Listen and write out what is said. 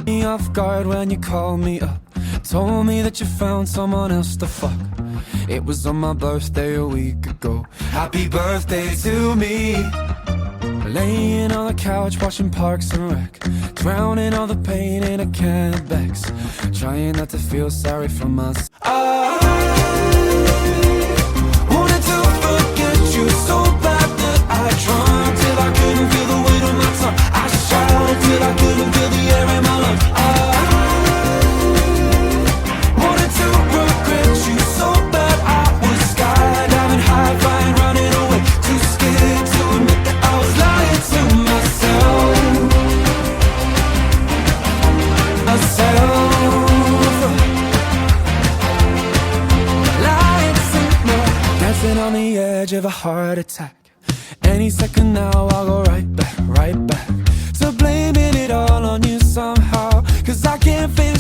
Me off guard when you called me up, told me that you found someone else to fuck. It was on my birthday a week ago. Happy birthday to me. Laying on the couch watching Parks and Rec, drowning all the pain in a can of Bex, trying not to feel sorry for myself. I wanted to forget you so bad that I tried till I couldn't feel the weight of my tongue. I shouted till I couldn't feel the air in my lungs. I wanted to regret you so bad. I was skydiving high, flying, running away, too scared to admit that I was lying to myself. Lying to myself. Dancing on the edge of a heart attack. Any second now I'll go right back to blaming it all on you somehow. 'Cause I can't feel